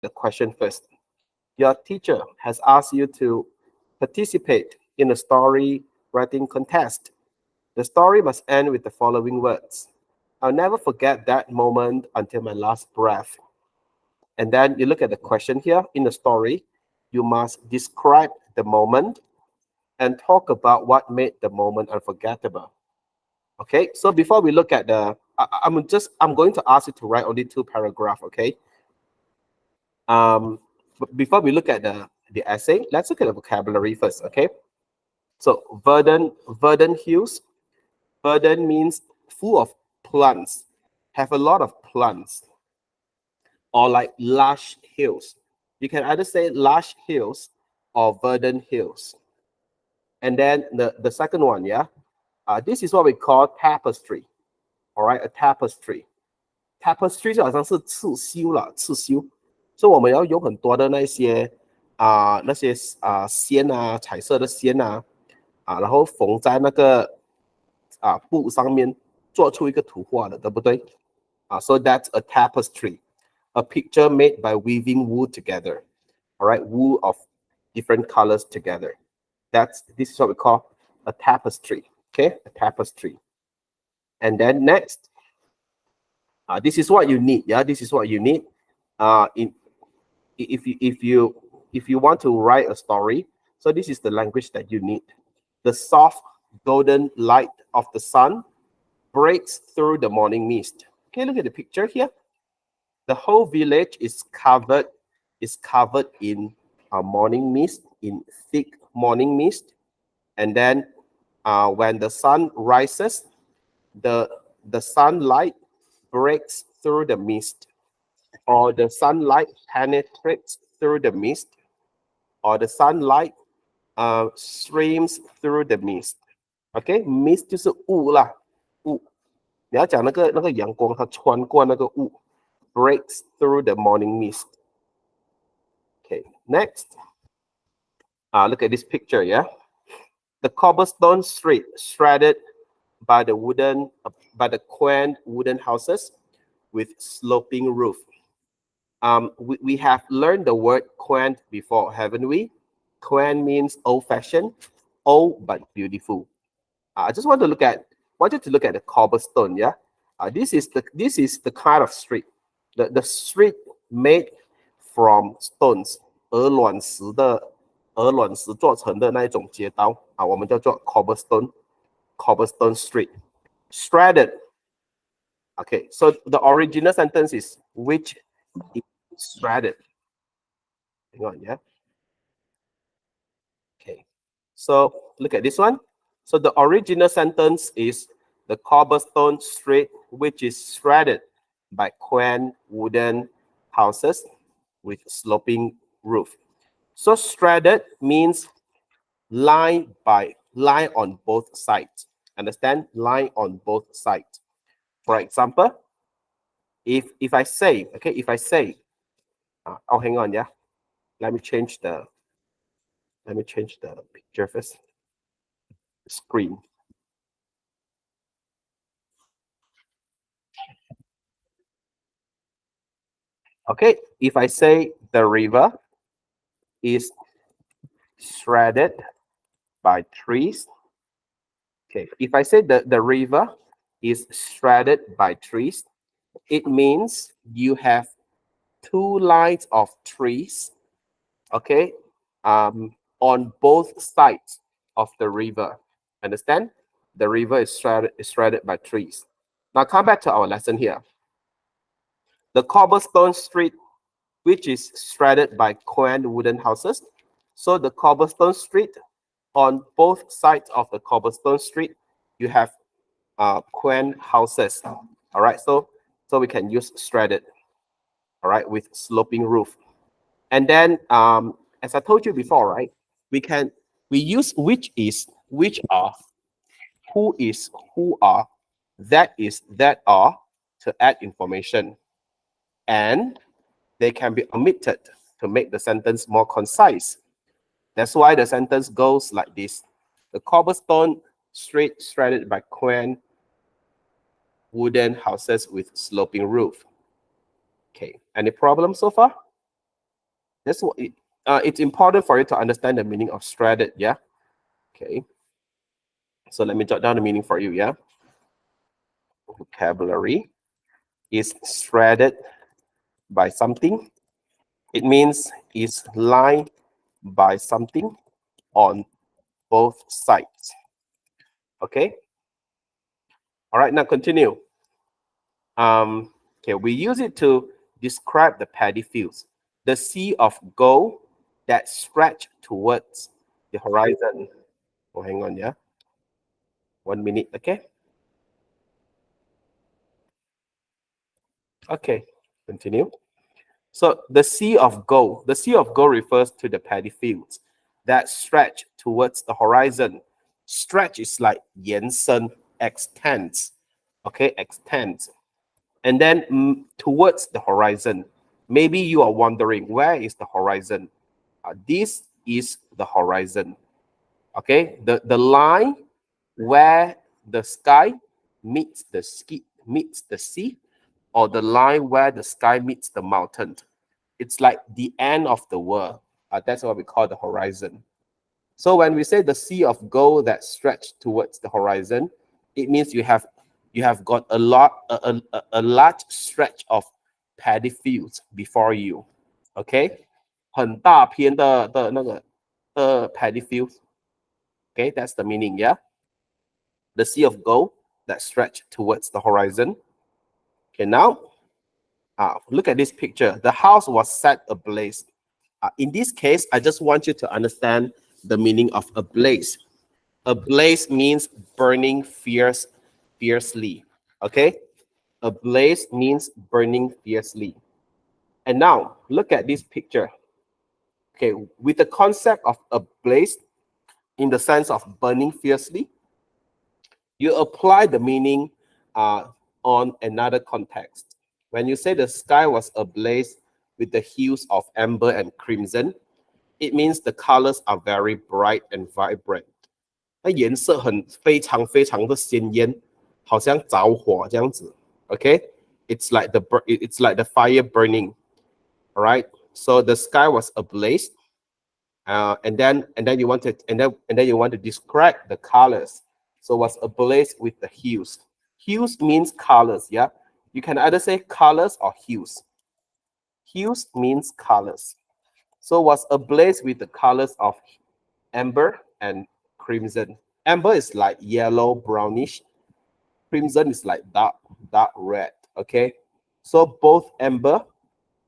the question first. Your teacher has asked you to participate in a story writing contest. The story must end with the following words. I'll never forget that moment until my last breath. And then you look at the question here. In the story, you must describe the moment and talk about what made the moment unforgettable. Okay, so before we look at I'm going to ask you to write only 2 paragraphs. Okay. But before we look at the essay, let's look at the vocabulary first. Okay. So verdant hills. Verdant means full of plants, have a lot of plants, or like lush hills. You can either say lush hills or verdant hills. And then the second one, yeah, this is what we call tapestry. All right, a tapestry. Tapestry 就好像是刺绣啦，刺绣。所以我们要用很多的那些线啊，彩色的线啊，然后缝在那个布上面，做出一个图画的，对不对？So that's a tapestry, a picture made by weaving wool together. All right, wool of different colors together. This is what we call a tapestry. Okay, a tapestry. And then next, this is what you need. Yeah, this is what you need. If you want to write a story, so this is the language that you need. The soft golden light of the sun breaks through the morning mist. Okay, look at the picture here. The whole village is covered in a morning mist, in thick morning mist. And then when the sun rises, the sunlight breaks through the mist, or the sunlight penetrates through the mist, or the sunlight streams through the mist. Okay, mist 就是雾啦，雾。你要讲那个阳光，它穿过那个雾 ，breaks through the morning mist. Okay, next. Look at this picture, yeah. The cobblestone street shredded by the quaint wooden houses with sloping roof. We have learned the word quaint before, haven't we? Quaint means old-fashioned, old but beautiful. I just want you to look at the cobblestone, yeah. This is the kind of street, the street made from stones. 鹅卵石做成的那一种街道我们叫做 cobblestone street. Shredded. Okay, so the original sentence is which is shredded. Hang on, yeah. Okay, so look at this one. So the original sentence is the cobblestone street, which is shredded by quaint wooden houses with sloping roof. So shredded means line on both sides. Understand? Line on both sides. For example, if I say, oh, hang on, yeah. Let me change the picture first. Screen. Okay, if I say the river is shredded by trees. Okay, if I say the river is shredded by trees, it means you have 2 lines of trees, okay, on both sides of the river. Understand? The river is shredded by trees. Now come back to our lesson here. The cobblestone street, which is shredded by quaint wooden houses. So the cobblestone street, on both sides of the cobblestone street, you have quaint houses. All right, so we can use shredded, all right, with sloping roof. And then, as I told you before, right, we use which is, which are, who is, who are, that is, that are, to add information. And they can be omitted to make the sentence more concise. That's why the sentence goes like this. The cobblestone street shredded by quaint wooden houses with sloping roof. Okay, any problems so far? That's what it's important for you to understand the meaning of shredded. Yeah. Okay. So let me jot down the meaning for you. Yeah. Vocabulary is shredded by something. It means is lined by something on both sides. Okay. All right. Now continue. Okay, we use it to describe the paddy fields, the sea of gold that stretch towards the horizon. Oh, hang on, yeah. 1 minute, okay? Okay, continue. So the sea of gold refers to the paddy fields that stretch towards the horizon. Stretch is like 延伸, extends, okay, extends. And then towards the horizon. Maybe you are wondering, where is the horizon? This is the horizon. Okay, the line where the sky meets the sea, or the line where the sky meets the mountain. It's like the end of the world. That's what we call the horizon. So when we say the sea of gold that stretched towards the horizon, it means you have got a large stretch of paddy fields before you. Okay, 很大片的那个paddy fields. Okay, that's the meaning. Yeah, the sea of gold that stretched towards the horizon. Okay, now look at this picture. The house was set ablaze. In this case, I just want you to understand the meaning of ablaze. Ablaze means burning fiercely. Okay, ablaze means burning fiercely. And now look at this picture. Okay, with the concept of ablaze in the sense of burning fiercely, you apply the meaning on another context. When you say the sky was ablaze with the hues of amber and crimson, it means the colors are very bright and vibrant. 那颜色非常非常的鲜艳，好像着火这样子。Okay, it's like the fire burning. All right. So the sky was ablaze, and then you want to describe the colors. So was ablaze with the hues. Hues means colors. Yeah, you can either say colors or hues. Hues means colors. So was ablaze with the colors of amber and crimson. Amber is like yellow brownish. Crimson is like dark red. Okay, so both amber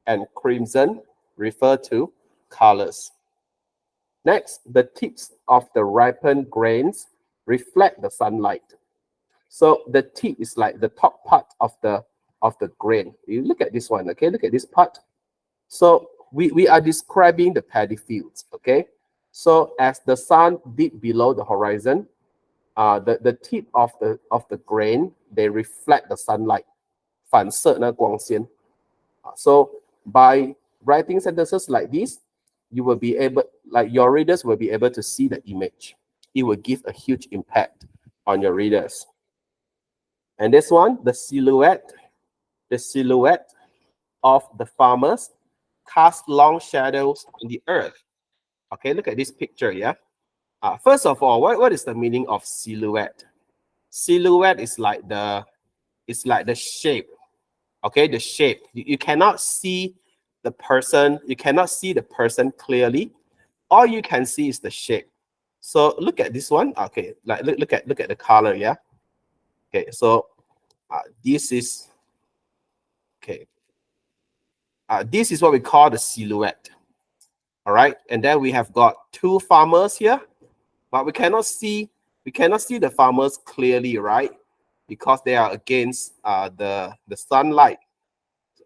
and crimson refer to colors. Next, the tips of the ripened grains reflect the sunlight. So the tip is like the top part of the grain. You look at this one, okay? Look at this part. So we are describing the paddy fields, okay? So as the sun dipped below the horizon, the tip of the grain, they reflect the sunlight. 反射那光线. So by writing sentences like this, you will be able, like your readers will be able to see the image. It will give a huge impact on your readers. And this one, the silhouette of the farmers cast long shadows in the earth. Okay, look at this picture, yeah? First of all, what is the meaning of silhouette? Silhouette is like the shape. Okay, the shape. You cannot see the person. You cannot see the person clearly. All you can see is the shape. So look at this one. Okay, like look at the color. Yeah. Okay, so this is okay. This is what we call the silhouette. All right, and then we have got two farmers here, but we cannot see the farmers clearly, right? Because they are against the sunlight.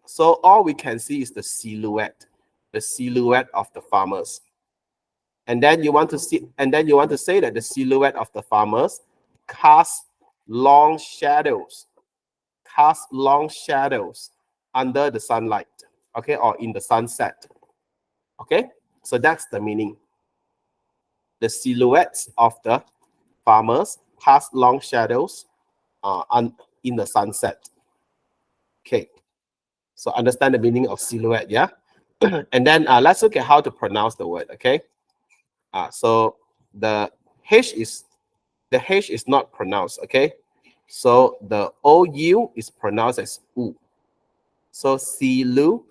So all we can see is the silhouette of the farmers. And then you want to say that the silhouette of the farmers cast long shadows under the sunlight, okay, or in the sunset. Okay, so that's the meaning. The silhouettes of the farmers cast long shadows in the sunset. Okay, so understand the meaning of silhouette, yeah? And then let's look at how to pronounce the word. Okay. So the H is not pronounced. Okay. So the OU is pronounced as U. So silu,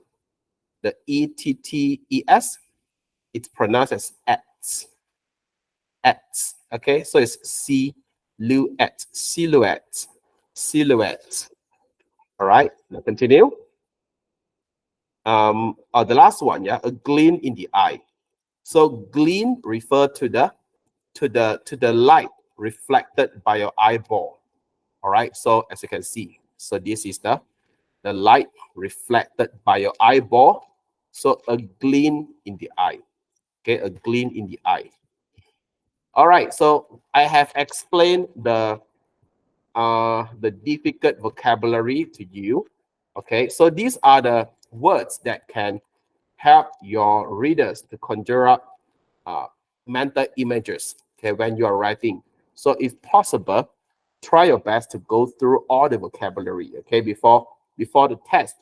the ETTES, it's pronounced as ets. Ets. Okay. So it's silhouette. Silhouette. Silhouette. All right. Now continue. The last one, yeah, a gleam in the eye. So gleam refer to the light reflected by your eyeball. All right. So as you can see, so this is the light reflected by your eyeball. So a gleam in the eye. Okay, a gleam in the eye. All right. So I have explained the difficult vocabulary to you. Okay. So these are the words that can help your readers to conjure up mental images, okay, when you are writing. So if possible, try your best to go through all the vocabulary, okay, before the test.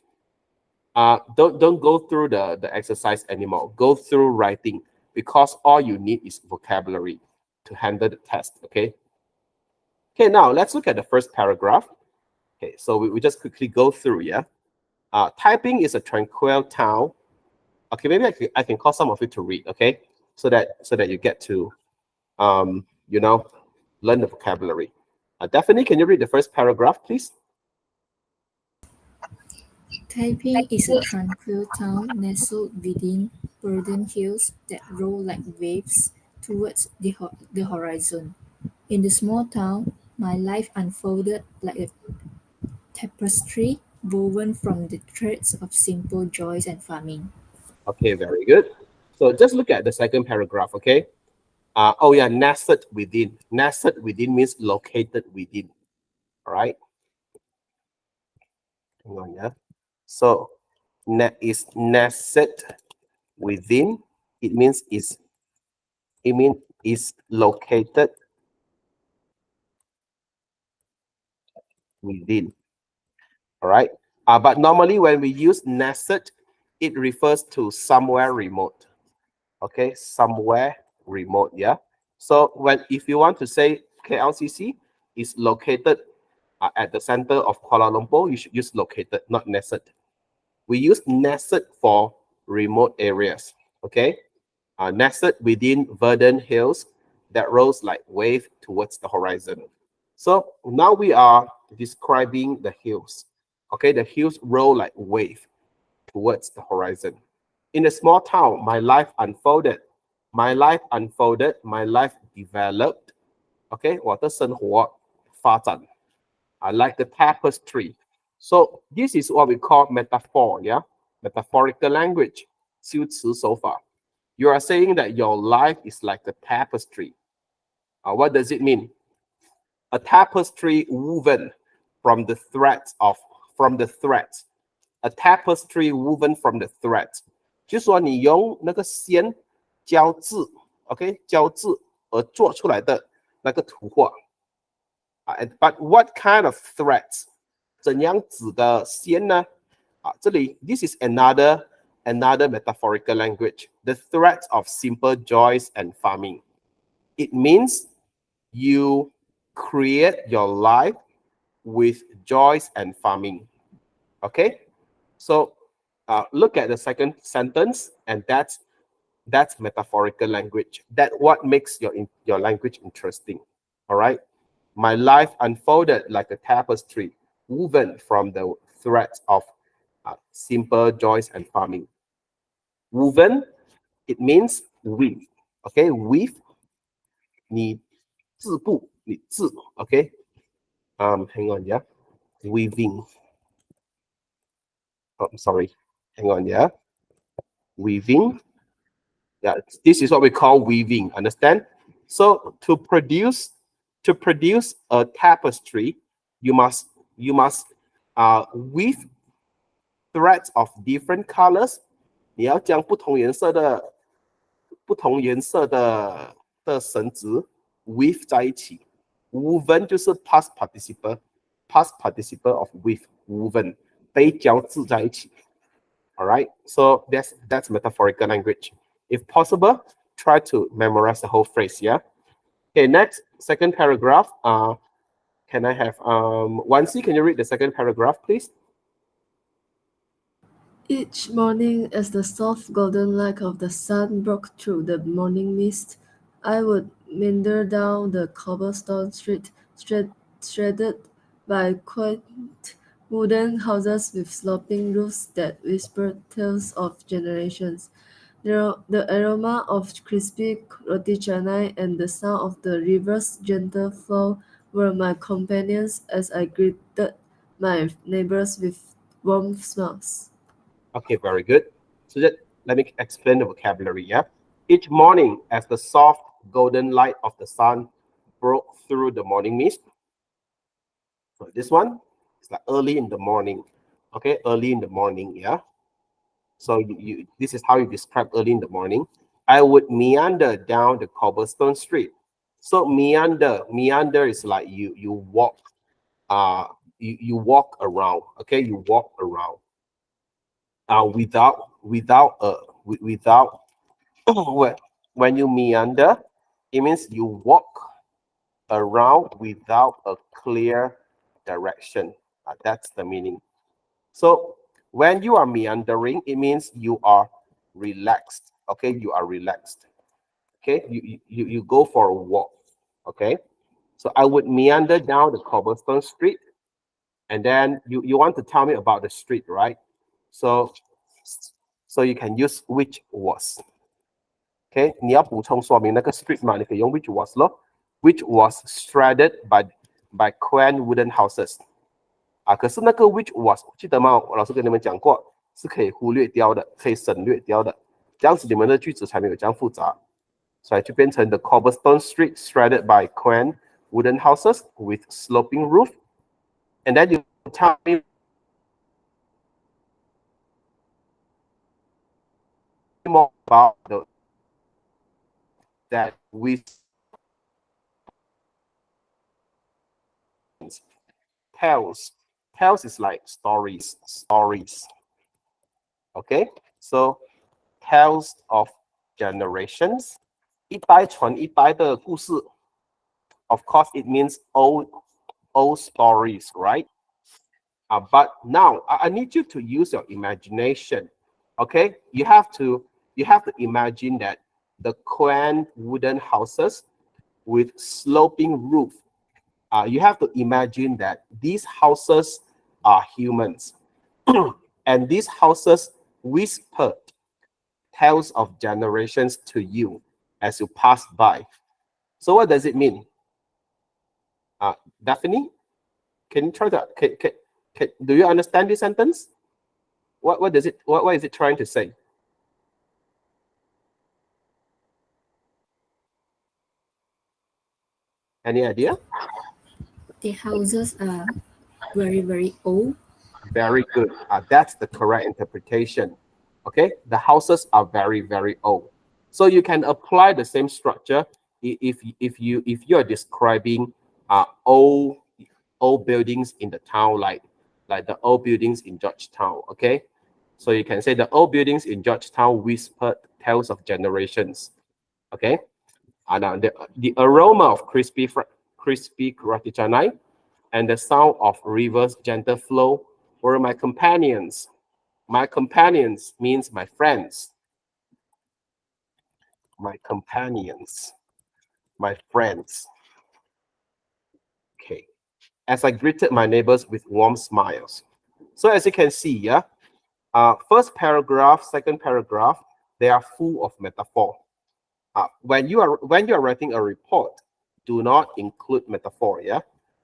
Don't go through the exercise anymore. Go through writing, because all you need is vocabulary to handle the test, okay? Okay, now let's look at the first paragraph. Okay, so we just quickly go through, yeah? Typing is a tranquil town. Okay, maybe I can call some of you to read, okay? So that you get to, you know, learn the vocabulary. Daphne, can you read the first paragraph, please? Taiping is a tranquil town nestled within verdant hills that roll like waves towards the horizon. In the small town, my life unfolded like a tapestry woven from the threads of simple joys and farming. Okay, very good. So just look at the second paragraph, okay? Oh yeah, nested within. Nested within means located within. All right. Hang on, yeah. So is nested within. It means is located within. All right. But normally when we use nested, it refers to somewhere remote. Okay, somewhere remote. Yeah. So if you want to say KLCC is located at the center of Kuala Lumpur, you should use located, not nested. We use nested for remote areas. Okay, nested within verdant hills that rose like wave towards the horizon. So now we are describing the hills. Okay, the hills roll like wave towards the horizon. In a small town, my life unfolded. My life unfolded. My life developed. Okay, 我的生活发展. I like the tapestry. So this is what we call metaphor, yeah? Metaphorical language. 修辞手法. You are saying that your life is like a tapestry. What does it mean? A tapestry woven from the threads. A tapestry woven from the threads. 就是说你用那个线交织 ，OK， 交织而做出来的那个图画。But what kind of threads？ 怎样子的线呢？这里 this is another metaphorical language. The threads of simple joys and farming. It means you create your life with joys and farming. Okay, so look at the second sentence, and that's metaphorical language. That what makes your language interesting. All right, my life unfolded like a tapestry woven from the threads of simple joys and farming. Woven, it means weave. Okay, weave. 你织布，你织。Okay. Hang on, yeah. Weaving. Oh, I'm sorry. Hang on, yeah. Weaving. Yeah, this is what we call weaving. Understand? So to produce a tapestry, you must weave threads of different colors. 你要将不同颜色的绳子 weave 在一起。Woven 就是 past participle of weave woven 被交织在一起。All right. So that's metaphorical language. If possible, try to memorize the whole phrase. Yeah. Okay. Next, second paragraph. Can I have Wansi? Can you read the second paragraph, please? Each morning, as the soft golden light of the sun broke through the morning mist, I would meander down the cobblestone street, shredded by quaint wooden houses with sloping roofs that whispered tales of generations. The aroma of crispy roti canai and the sound of the river's gentle flow were my companions as I greeted my neighbors with warm smiles. Okay, very good. So let me explain the vocabulary. Yeah. Each morning, as the soft golden light of the sun broke through the morning mist. So this one is like early in the morning. Okay, early in the morning. Yeah. So this is how you describe early in the morning. I would meander down the cobblestone street. So meander is like you walk, you walk around. Okay, you walk around. Without when you meander, it means you walk around without a clear direction. That's the meaning. So when you are meandering, it means you are relaxed. Okay, you are relaxed. Okay, you go for a walk. Okay, so I would meander down the cobblestone street, and then you want to tell me about the street, right? So so you can use which was. Okay, 你要补充说明那个 street 嘛，你可以用 which was 咯，which was shredded by quaint wooden houses。可是那个 which was 记得吗？我老师跟你们讲过，是可以忽略掉的，可以省略掉的，这样子你们的句子才没有这样复杂。所以就变成 the cobblestone street shredded by quaint wooden houses with sloping roof, and then you tell me more about that with tales. Tales is like stories. Okay, so tales of generations. 一代传一代的故事. Of course, it means old stories, right? But now I need you to use your imagination. Okay, you have to imagine that the quaint wooden houses with sloping roof. You have to imagine that these houses are humans, and these houses whispered tales of generations to you as you pass by. So what does it mean? Daphne, can you try to do you understand this sentence? What does it what is it trying to say? Any idea? The houses are very, very old. Very good. That's the correct interpretation. Okay, the houses are very, very old. So you can apply the same structure if you are describing old buildings in the town, like the old buildings in Georgetown. Okay, so you can say the old buildings in Georgetown whispered tales of generations. Okay, and the aroma of crispy roti canai and the sound of river's gentle flow were my companions. My companions means my friends. My companions, my friends. Okay. As I greeted my neighbors with warm smiles. So as you can see, yeah, first paragraph, second paragraph, they are full of metaphor. When you are writing a report, do not include metaphor. Yeah,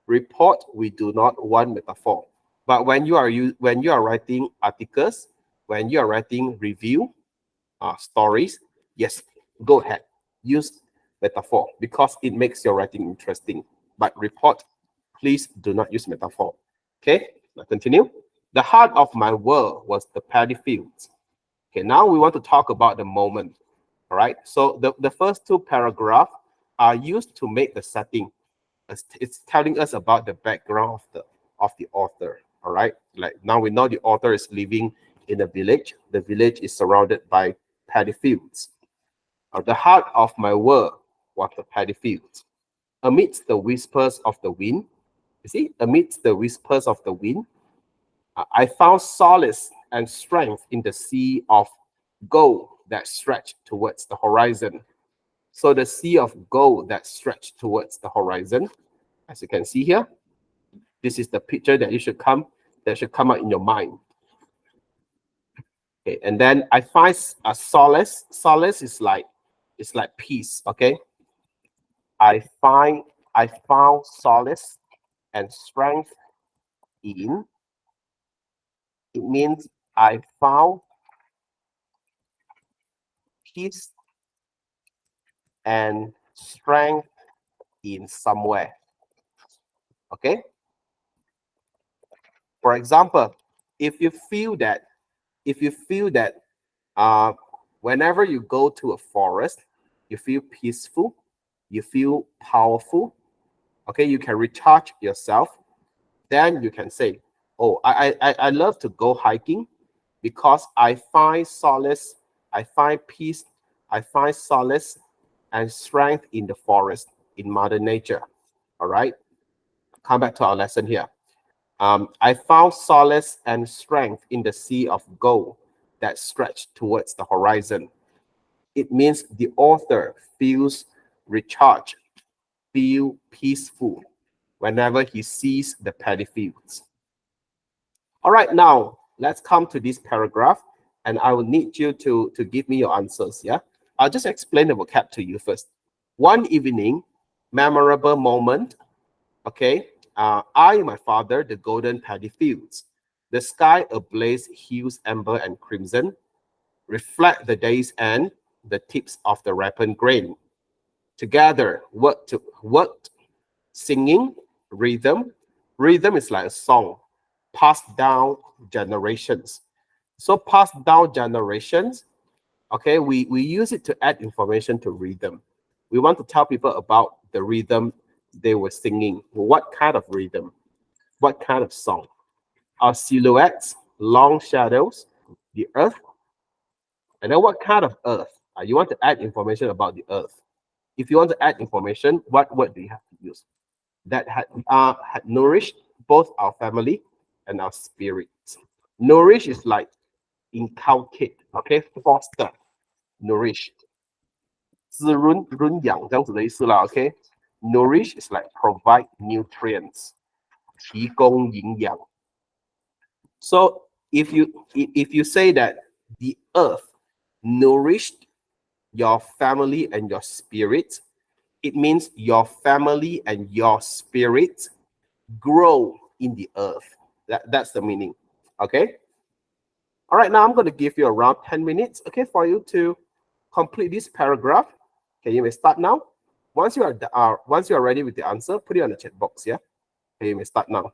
report, we do not want metaphor. But when you are writing articles, when you are writing review stories, yes, go ahead, use metaphor because it makes your writing interesting. But report, please do not use metaphor. Okay, now continue. The heart of my world was the paddy fields. Okay, now we want to talk about the moment. All right, so the first two paragraphs are used to make the setting. It's telling us about the background of the author. All right, like now we know the author is living in a village. The village is surrounded by paddy fields. The heart of my world was the paddy fields. Amidst the whispers of the wind, you see, amidst the whispers of the wind, I found solace and strength in the sea of gold that stretched towards the horizon. So the sea of gold that stretched towards the horizon, as you can see here, this is the picture that should come out in your mind. Okay, and then I find a solace. Solace is like peace. Okay, I found solace and strength in. It means I found peace and strength in somewhere. Okay. For example, if you feel that, if you feel that uh, whenever you go to a forest, you feel peaceful, you feel powerful. Okay, you can recharge yourself. Then you can say, "Oh, I love to go hiking because I find solace, I find peace, I find solace and strength in the forest, in Mother Nature." All right, come back to our lesson here. I found solace and strength in the sea of gold that stretched towards the horizon. It means the author feels recharged, feel peaceful whenever he sees the paddy fields. All right, now let's come to this paragraph, and I will need you to give me your answers. Yeah, I'll just explain the vocab to you first. One evening, memorable moment. Okay, I, my father, the golden paddy fields, the sky ablaze, hues amber and crimson, reflect the day's end, the tips of the ripened grain. Together, worked, singing, rhythm. Rhythm is like a song, passed down generations. So passed down generations, okay, we use it to add information to rhythm. We want to tell people about the rhythm they were singing. What kind of rhythm? What kind of song? Our silhouettes, long shadows, the earth. And then what kind of earth? You want to add information about the earth. If you want to add information, what word do you have to use? That had nourished both our family and our spirits. Nourish is like inculcate, okay, foster, nourish. 滋润养这样子的意思啦 Nourish is like provide nutrients, 提供营养. So if you say that the earth nourished your family and your spirit, it means your family and your spirit grow in the earth. That's the meaning. Okay. All right. Now I'm going to give you around 10 minutes. Okay, for you to complete this paragraph. Okay, you may start now. Once you are ready with the answer, put it on the chat box. Yeah. Okay, you may start now.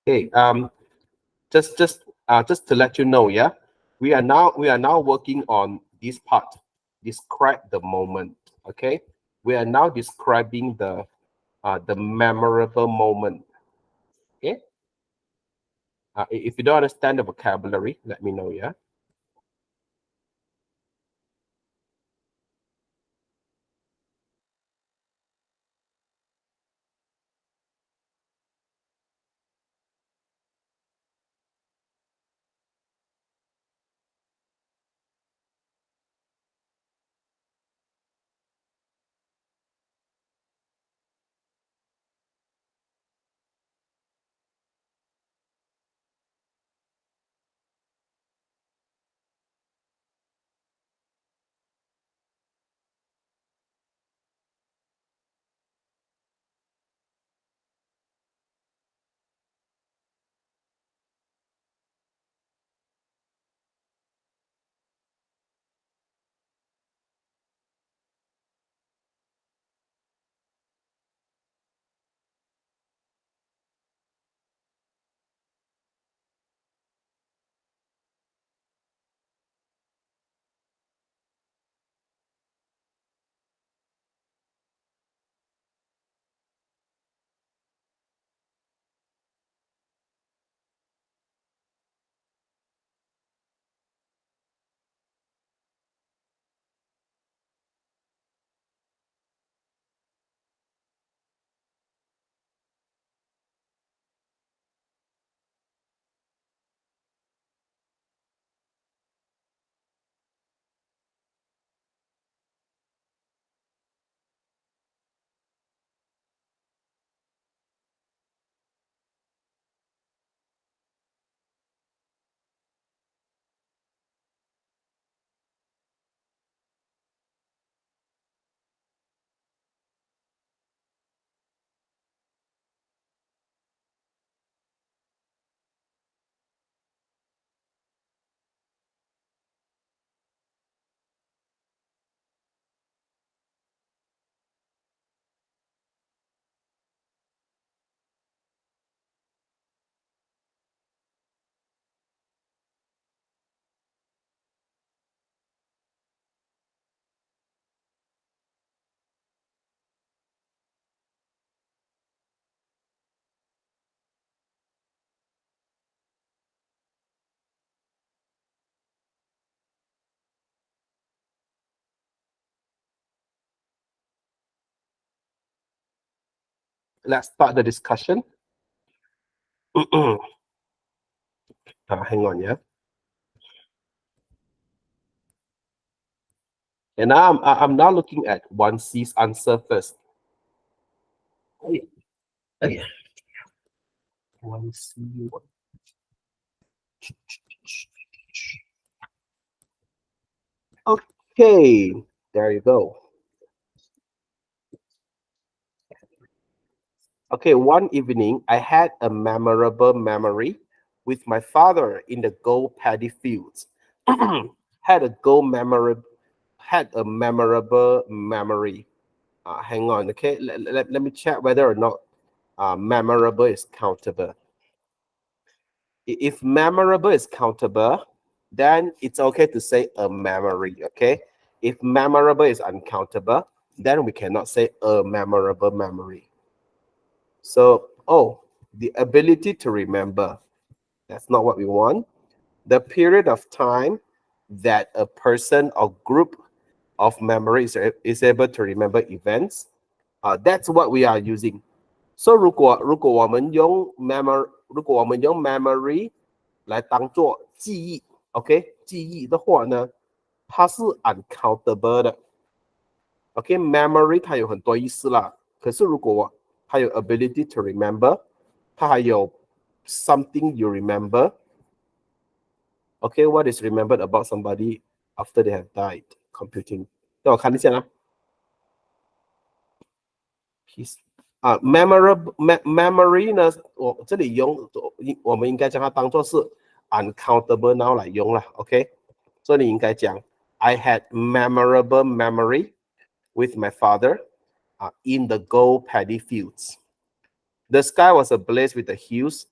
Okay. Just to let you know, yeah, we are now working on this part. Describe the moment. Okay. We are now describing the memorable moment. Okay. If you don't understand the vocabulary, let me know. Yeah. Let's start the discussion. Hang on, yeah. And now I'm now looking at 1C's answer first. Okay. 1C. Okay, there you go. Okay, one evening I had a memorable memory with my father in the gold paddy fields. had a gold memorable had a memorable memory. Hang on, okay. Let me check whether or not memorable is countable. If memorable is countable, then it's okay to say a memory, okay? If memorable is uncountable, then we cannot say a memorable memory. So, oh, the ability to remember. That's not what we want. The period of time that a person or group of memories is able to remember events. That's what we are using. So 如果我们用 memory 来当做记忆，OK， 记忆的话呢，它是 uncountable 的。OK，memory 它有很多意思啦。可是如果它有 ability to remember，它还有 something you remember。OK，what is remembered about somebody after they have died? Computing，让我看一下啦。memory 呢，我这里用，我们应该将它当做是 uncountable now 来用了，OK？所以你应该讲 I had memorable memory with my father in the gold paddy fields. The sky was ablaze with the hues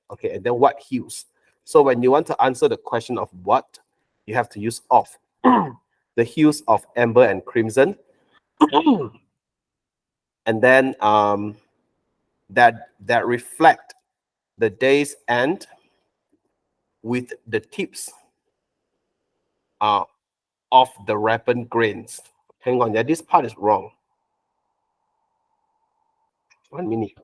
Okay, and then what hues? So when you want to answer the question of what, you have to use of. The hues of amber and crimson. And then that reflect the day's end with the tips of the ripened grains. Hang on, yeah, this part is wrong. 1 minute.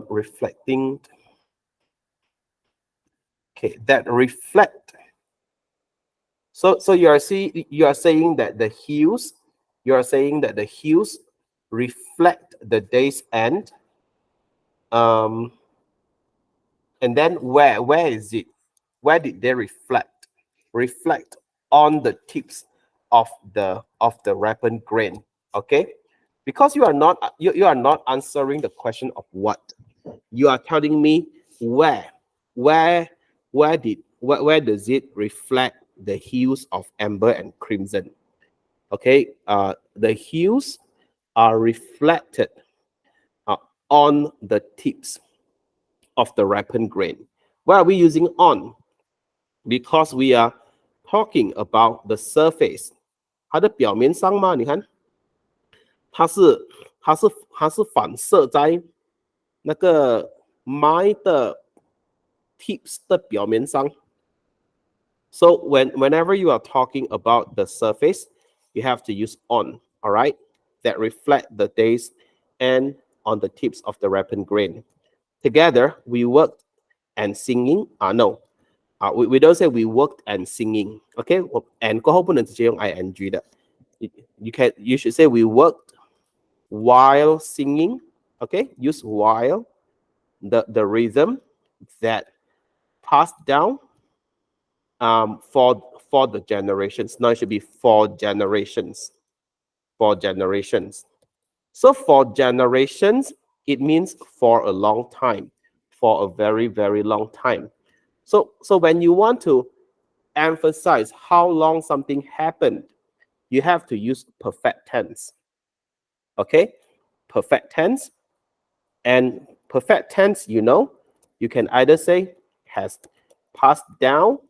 Reflecting. Okay, that reflect. So you are saying that the hues, reflect the day's end. And then where is it? Where did they reflect? Reflect on the tips of the ripened grain. Okay, because you are not answering the question of what. You are telling me where does it reflect the hues of amber and crimson? Okay, the hues are reflected on the tips of the ripened grain. Why are we using on? Because we are talking about the surface. 它的表面上嘛，你看，它是反射在那个麦的 tips 的表面上。So whenever you are talking about the surface, you have to use on, all right? That reflect the days and on the tips of the ripened grain. Together, we worked and singing. We don't say we worked and singing. Okay? And 过后不能直接用 ing 的。You should say we worked while singing. Okay? Use while. The rhythm that passed down for the generations. Now it should be for generations. For generations. So for generations, it means for a long time, for a very, very long time. So when you want to emphasize how long something happened, you have to use perfect tense. Okay? Perfect tense. And perfect tense, you can either say has passed down,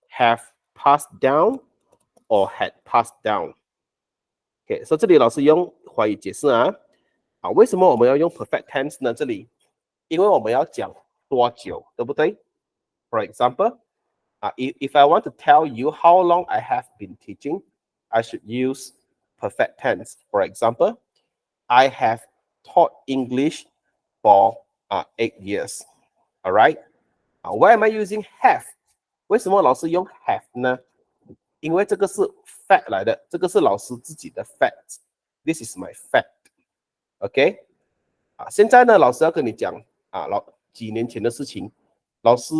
have passed down, or had passed down. Okay, so 这里老师用华语解释为什么我们要用 perfect tense 呢？这里，因为我们要讲多久，对不对？ For example, if I want to tell you how long I have been teaching, I should use perfect tense. For example, I have taught English for 8 years. All right. Why am I using have? 为什么老师用 have 呢？因为这个是 fact 来的，这个是老师自己的 fact. This is my fact. OK? 现在呢，老师要跟你讲几年前的事情。老师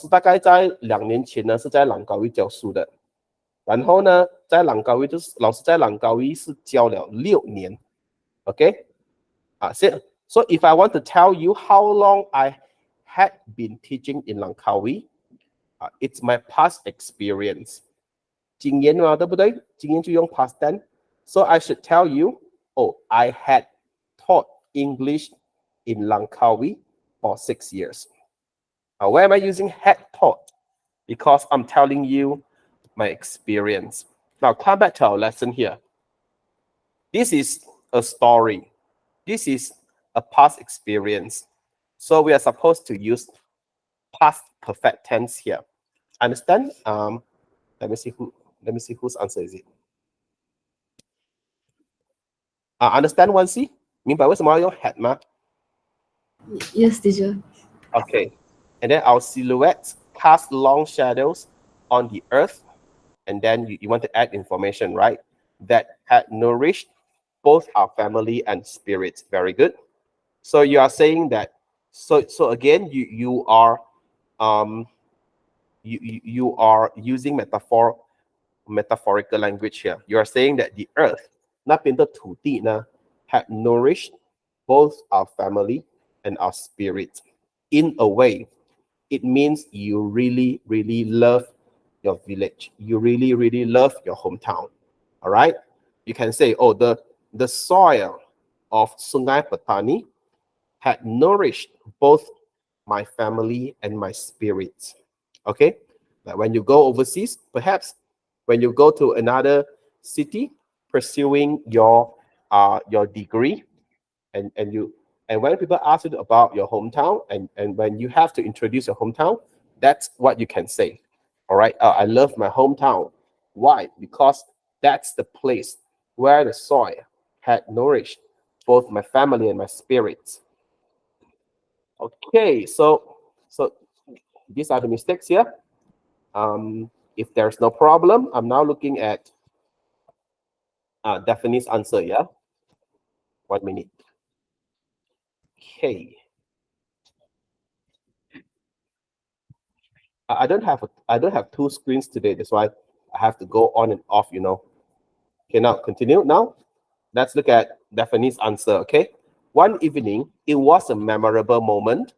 大概在2年前呢是在朗高一教书的，然后呢，在朗高一就是老师在朗高一是教了6年。OK? So if I want to tell you how long I had been teaching in Langkawi, it's my past experience. 经验嘛，对不对？经验就用 past tense. So I should tell you, I had taught English in Langkawi for 6 years. Why am I using had taught? Because I'm telling you my experience. Now come back to our lesson here. This is a story. This is a past experience. So we are supposed to use past perfect tense here. Understand? Let me see whose answer is it. Understand 1C? 明白为什么要用 had 吗？ Yes, teacher. Okay. And then our silhouettes cast long shadows on the earth. And then you want to add information, right? That had nourished both our family and spirits. Very good. So you are saying that. So again, you are you are using metaphorical language here. You are saying that the earth, 那边的土地呢, had nourished both our family and our spirit. In a way, it means you really, really love your village. You really, really love your hometown. All right? You can say, the soil of Sungai Petani had nourished both my family and my spirits. Okay, like when you go overseas, perhaps when you go to another city pursuing your degree, and when people ask you about your hometown, and when you have to introduce your hometown, that's what you can say. All right, I love my hometown. Why? Because that's the place where the soil had nourished both my family and my spirits. Okay, so these are the mistakes here. If there's no problem, I'm now looking at Daphne's answer. Yeah, 1 minute. Okay, I don't have two screens today. That's why I have to go on and off. Okay, now continue. Now let's look at Daphne's answer. Okay, one evening, it was a memorable moment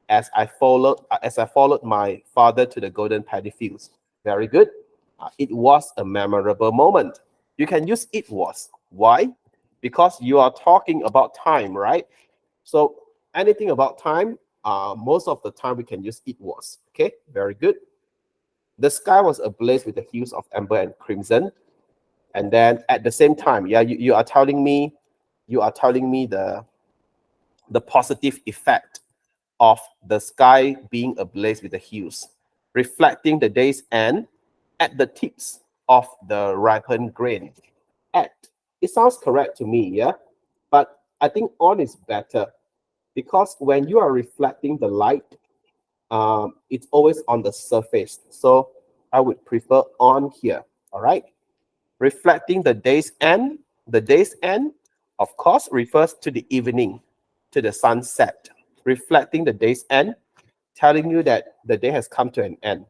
as I followed my father to the golden paddy fields. Very good. It was a memorable moment. You can use it was. Why? Because you are talking about time, right? So anything about time, most of the time we can use it was. Okay, very good. The sky was ablaze with the hues of amber and crimson. And then at the same time, yeah, you are telling me, the positive effect of the sky being ablaze with the hues, reflecting the day's end at the tips of the ripened grain. At, it sounds correct to me, yeah? But I think on is better because when you are reflecting the light, it's always on the surface. So I would prefer on here, all right? Reflecting the day's end, of course, refers to the evening, to the sunset. Reflecting the day's end, telling you that the day has come to an end.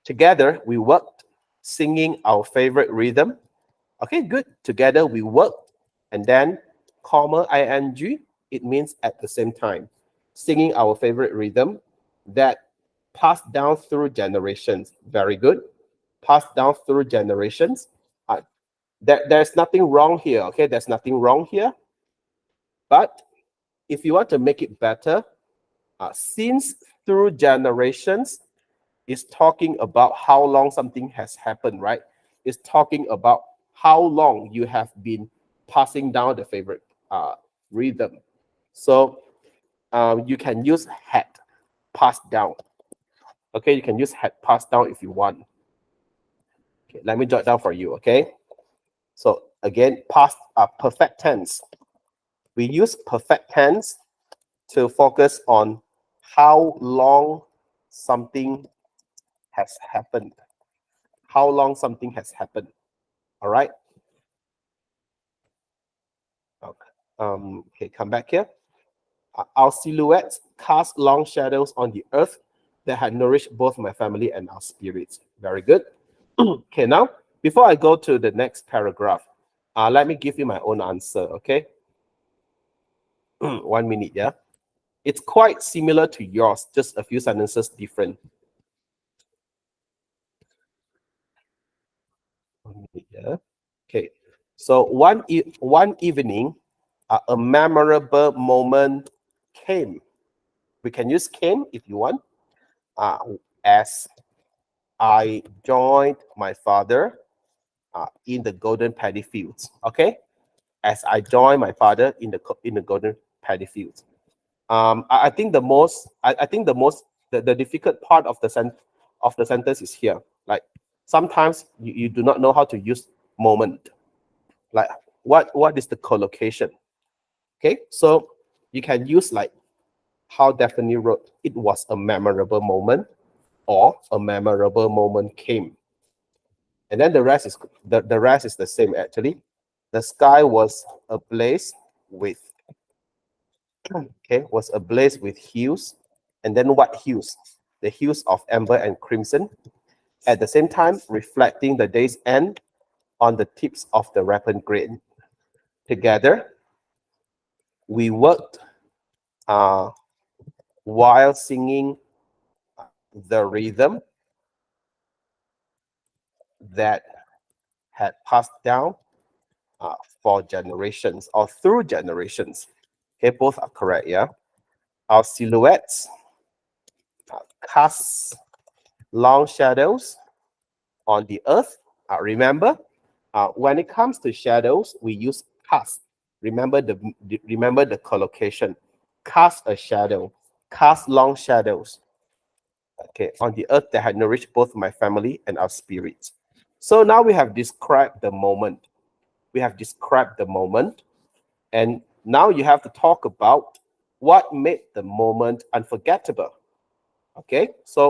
Together, we worked, singing our favorite rhythm. Okay, good. Together, we worked, and then, comma, ing, it means at the same time. Singing our favorite rhythm that passed down through generations. Very good. Passed down through generations. There's nothing wrong here, okay? There's nothing wrong here. But if you want to make it better, since through generations is talking about how long something has happened, right? It's talking about how long you have been passing down the favorite rhythm. So you can use had passed down. Okay, you can use had passed down if you want. Okay, let me jot down for you, okay? So again, past perfect tense. We use perfect tense to focus on how long something has happened. How long something has happened. All right. Okay. Okay, come back here. Our silhouettes cast long shadows on the earth that had nourished both my family and our spirits. Very good. Okay, now before I go to the next paragraph, let me give you my own answer. Okay. 1 minute, yeah. It's quite similar to yours, just a few sentences different. 1 minute, yeah. Okay. So one evening, a memorable moment came. We can use came if you want. As I joined my father in the golden paddy fields. Okay. As I joined my father in the golden paddy fields. I think the difficult part of the sentence is here. Like sometimes you do not know how to use moment. Like what is the collocation? Okay, so you can use like how Daphne wrote. It was a memorable moment, or a memorable moment came, and then the rest is the same actually. The sky was ablaze with was ablaze with hues. And then what hues? The hues of amber and crimson. At the same time, reflecting the day's end on the tips of the ripened grain. Together, we worked uh, while singing the rhythm that had passed down for generations or through generations. Okay, both are correct, yeah? Our silhouettes cast long shadows on the earth. Remember, when it comes to shadows, we use cast. Remember the collocation. Cast a shadow, cast long shadows. Okay, on the earth that had nourished both my family and our spirits. So now we have described the moment. We have described the moment, and now you have to talk about what made the moment unforgettable. Okay, so